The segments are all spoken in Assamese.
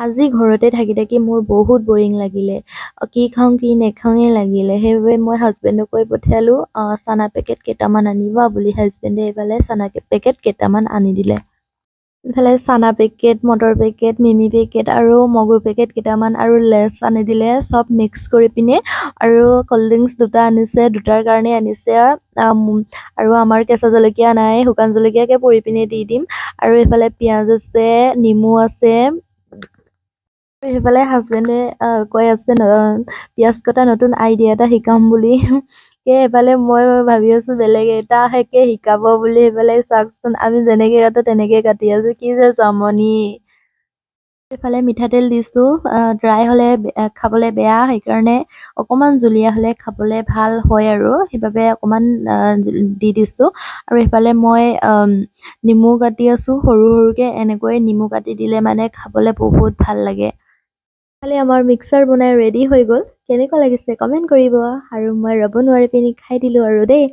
আজি ঘৰতে থাকি থাকি মোৰ বহুত বৰিং লাগিলে। কি খাওঁ কি নেখাওঁৱে লাগিলে। সেইবাবে মই হাজবেণ্ডক কৈ পঠিয়ালো চানা পেকেট কেইটামান আনিবা বুলি। হাজবেণ্ডে এইফালে চানা পেকেট কেইটামান আনি দিলে। ইফালে চানা packet, motor packet, Mimi packet আৰু মগু পেকেট কেইটামান আৰু লেছ আনি দিলে। চব মিক্স কৰি পিনে আৰু কল্ড ড্ৰিংকছ দুটা আনিছে, দুটাৰ কাৰণে আনিছে। আৰু আমাৰ কেঁচা জলকীয়া নাই, শুকান জলকীয়াকে পুৰি পিনে দি দিম। আৰু এইফালে পিঁয়াজ আছে, নেমু আছে। সেইফালে হাজবেণ্ডে কৈ আছে পিঁয়াজ কটা নতুন আইডিয়া এটা শিকাম বুলি। এইফালে মই ভাবি আছো বেলেগ এটাকে শিকাব বুলি। সেইফালে চাওকচোন আমি যেনেকে কাটো তেনেকে কাটি আছো, কি যে জমনি। এইফালে মিঠাতেল দিছো, ড্ৰাই হলে খাবলে বেয়া, সেইকাৰণে অকমান জুলীয়া হলে খাবলে ভাল হয় আৰু সেইবাবে অকমান দি দিছো। আৰু এইফালে মই নেমু কাটি আছো সৰু সৰুকে। এনেকৈ নেমু কাটি দিলে মানে খাবলে বহুত ভাল লাগে। খালি আমাৰ মিক্সাৰ বনাই ৰেডি হৈ গ'ল। কেনেকুৱা লাগিছে কমেণ্ট কৰিব। আৰু মই ৰ'ব নোৱাৰি পিনি খাই দিলো আৰু দেই।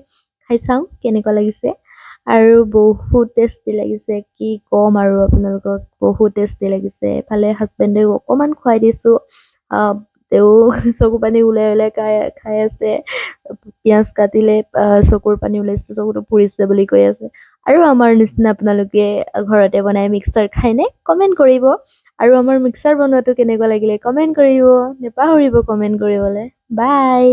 খাই চাওঁ কেনেকুৱা লাগিছে। আৰু বহুত টেষ্টি লাগিছে, কি ক'ম আৰু আপোনালোকক, বহুত টেষ্টি লাগিছে। এফালে হাজবেণ্ডেও অকমান খুৱাই দিছো। তেওঁ চকু পানী ওলাই ওলাই খাই আছে। পিঁয়াজ কাটিলে চকুৰ পানী ওলাইছে, চকুটো পুৰিছে বুলি কৈ আছে। আৰু আমাৰ নিচিনা আপোনালোকে ঘৰতে বনাই মিক্সাৰ খায়নে? কমেণ্ট কৰিব। আৰু আমাৰ মিক্সাৰ বনোৱাটো কেনেকুৱা লাগিলে কমেণ্ট কৰিব। নেপাহৰিব কমেণ্ট কৰিবলৈ। বাই।